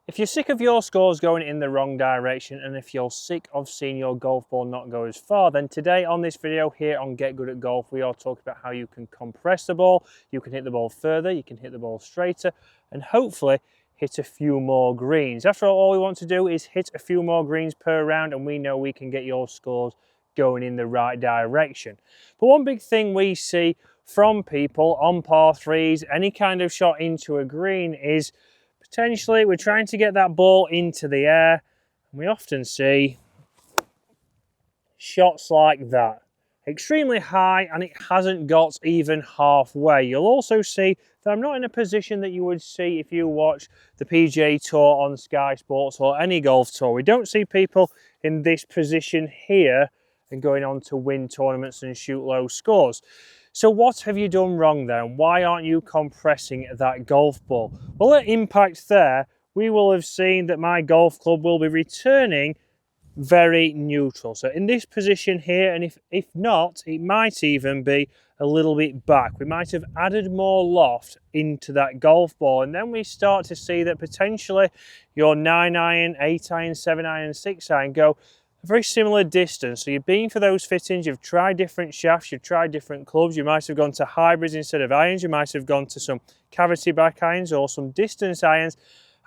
If you're sick of your scores going in the wrong direction, and if you're sick of seeing your golf ball not go as far, then today on this video here on Get Good at Golf, we are talking about how you can compress the ball, you can hit the ball further, you can hit the ball straighter, and hopefully hit a few more greens. After all we want to do is hit a few more greens per round, and we know we can get your scores going in the right direction. But one big thing we see from people on par threes, any kind of shot into a green, is potentially we're trying to get that ball into the air, and we often see shots like that, extremely high, and it hasn't got even halfway. You'll also see that I'm not in a position that you would see if you watch the PGA Tour on Sky Sports or any golf tour. We don't see people in this position here and going on to win tournaments and shoot low scores. So what have you done wrong there? Why aren't you compressing that golf ball? Well, at impact there, we will have seen that my golf club will be returning very neutral. So in this position here, and if not, it might even be a little bit back. We might have added more loft into that golf ball, and then we start to see that potentially your 9-iron, 8-iron, 7-iron, 6-iron go a very similar distance. So you've been for those fittings, you've tried different shafts, you've tried different clubs, you might have gone to hybrids instead of irons, you might have gone to some cavity back irons or some distance irons,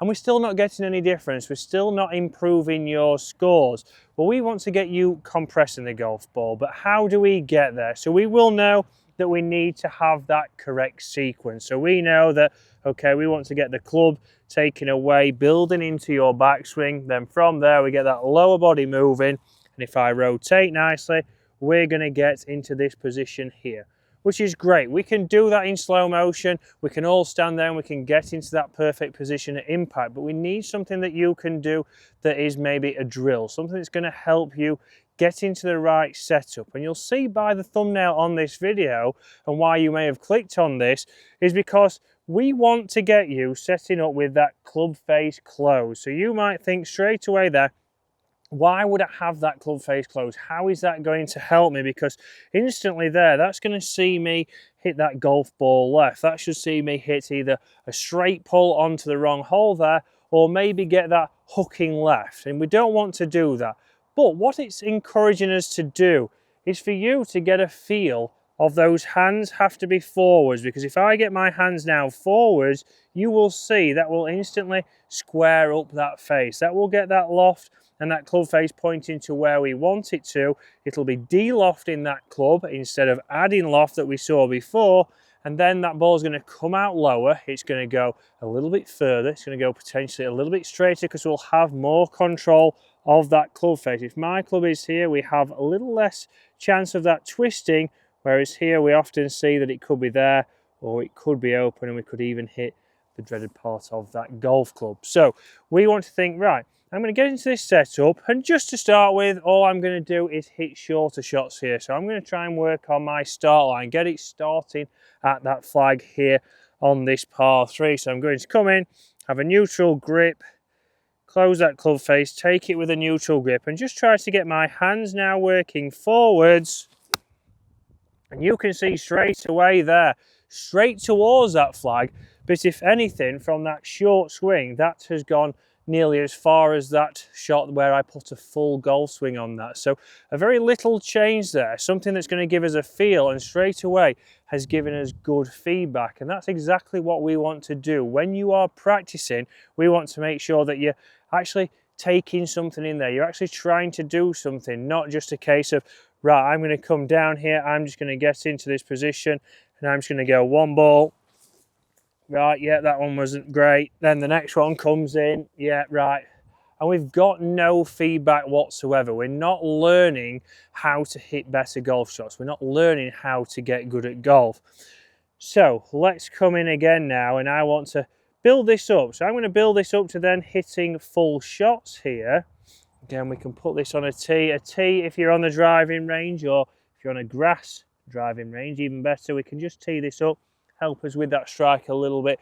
and we're still not getting any difference. We're still not improving your scores. Well, we want to get you compressing the golf ball, but how do we get there? So we will know that we need to have that correct sequence. So we know that, okay, we want to get the club taken away, building into your backswing. Then from there, we get that lower body moving. And if I rotate nicely, we're going to get into this position here, which is great. We can do that in slow motion. We can all stand there and we can get into that perfect position at impact, but we need something that you can do that is maybe a drill, something that's going to help you get into the right setup. And you'll see by the thumbnail on this video, and why you may have clicked on this, is because we want to get you setting up with that club face closed. So you might think straight away there, why would I have that club face closed? How is that going to help me? Because instantly there, that's going to see me hit that golf ball left. That should see me hit either a straight pull onto the wrong hole there, or maybe get that hooking left. And we don't want to do that. But what it's encouraging us to do is for you to get a feel of those hands have to be forwards, because if I get my hands now forwards, you will see that will instantly square up that face. That will get that loft and that club face pointing to where we want it to. It'll be de-lofting that club instead of adding loft that we saw before, and then that ball is going to come out lower. It's going to go a little bit further. It's going to go potentially a little bit straighter because we'll have more control of that club face. If my club is here, we have a little less chance of that twisting, whereas here we often see that it could be there or it could be open, and we could even hit the dreaded part of that golf club. So we want to think, right, I'm going to get into this setup, and just to start with, all I'm going to do is hit shorter shots here. So I'm going to try and work on my start line, get it starting at that flag here on this par 3. So I'm going to come in, have a neutral grip, close that club face, take it with a neutral grip, and just try to get my hands now working forwards. And you can see straight away there, straight towards that flag. But if anything, from that short swing, that has gone nearly as far as that shot where I put a full golf swing on that. So a very little change there, something that's going to give us a feel, and straight away has given us good feedback. And that's exactly what we want to do. When you are practicing, we want to make sure that you're actually taking something in there. You're actually trying to do something, not just a case of, right, I'm going to come down here, I'm just going to get into this position, and I'm just going to go one ball. Right, yeah, that one wasn't great. Then the next one comes in, yeah, right. And we've got no feedback whatsoever. We're not learning how to hit better golf shots. We're not learning how to get good at golf. So let's come in again now, and I want to build this up. So I'm going to build this up to then hitting full shots here. Again, we can put this on a tee. A tee, if you're on the driving range, or if you're on a grass driving range, even better, we can just tee this up, help us with that strike a little bit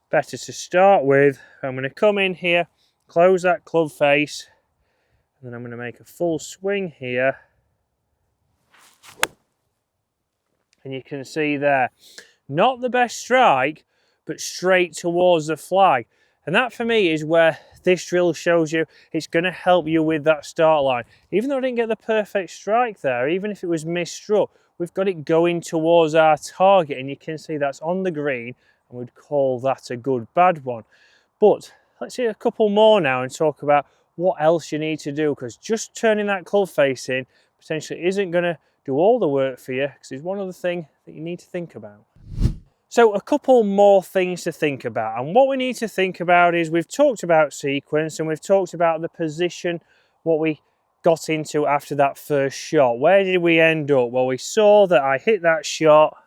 better to start with. I'm going to come in here, close that club face, and then I'm going to make a full swing here. And you can see there, not the best strike, but straight towards the flag. And that for me is where this drill shows you it's going to help you with that start line. Even though I didn't get the perfect strike there, even if it was misstruck, we've got it going towards our target, and you can see that's on the green, and we'd call that a good bad one. But let's see a couple more now and talk about what else you need to do, because just turning that club face in potentially isn't going to do all the work for you, because it's one other thing that you need to think about. So a couple more things to think about, and what we need to think about is we've talked about sequence and we've talked about the position, what we got into after that first shot. Where did we end up? Well, we saw that I hit that shot,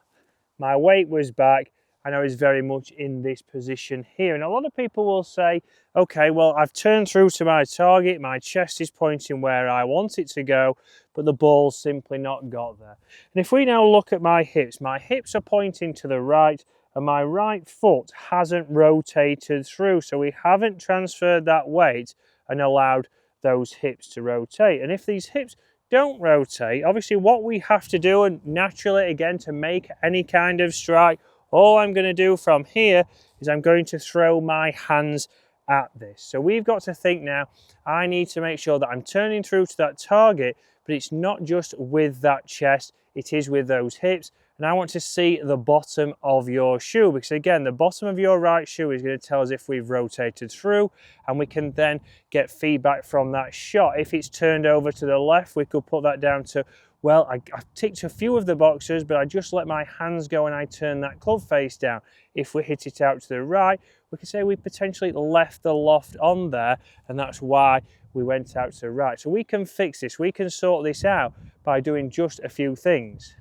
my weight was back, and I was very much in this position here. And a lot of people will say, okay, well, I've turned through to my target, my chest is pointing where I want it to go, but the ball's simply not got there. And if we now look at my hips are pointing to the right, and my right foot hasn't rotated through, so we haven't transferred that weight and allowed those hips to rotate. And if these hips don't rotate, obviously what we have to do, and naturally again, to make any kind of strike, all I'm going to do from here is I'm going to throw my hands at this. So we've got to think now, I need to make sure that I'm turning through to that target, but it's not just with that chest, it is with those hips. And I want to see the bottom of your shoe, because again, the bottom of your right shoe is going to tell us if we've rotated through, and we can then get feedback from that shot. If it's turned over to the left, we could put that down to, well, I've ticked a few of the boxes, but I just let my hands go and I turn that club face down. If we hit it out to the right, we could say we potentially left the loft on there, and that's why we went out to the right. So we can fix this, we can sort this out by doing just a few things.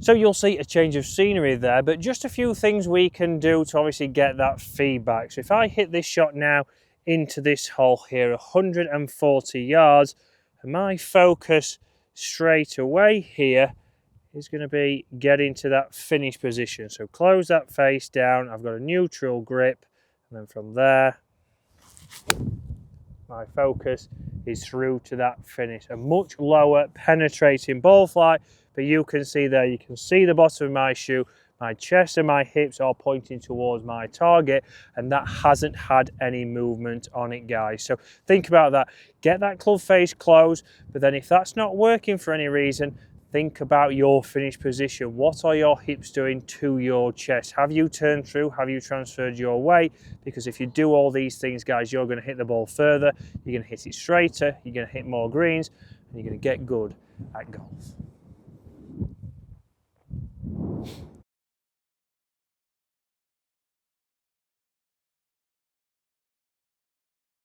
So you'll see a change of scenery there, but just a few things we can do to obviously get that feedback. So if I hit this shot now into this hole here, 140 yards, and my focus straight away here is going to be getting to that finish position. So close that face down, I've got a neutral grip, and then from there my focus is through to that finish. A much lower penetrating ball flight, but you can see there, you can see the bottom of my shoe, my chest and my hips are pointing towards my target, and that hasn't had any movement on it, guys. So think about that. Get that club face closed, but then if that's not working for any reason, think about your finish position. What are your hips doing to your chest? Have you turned through? Have you transferred your weight? Because if you do all these things, guys, you're going to hit the ball further, you're going to hit it straighter, you're going to hit more greens, and you're going to get good at golf.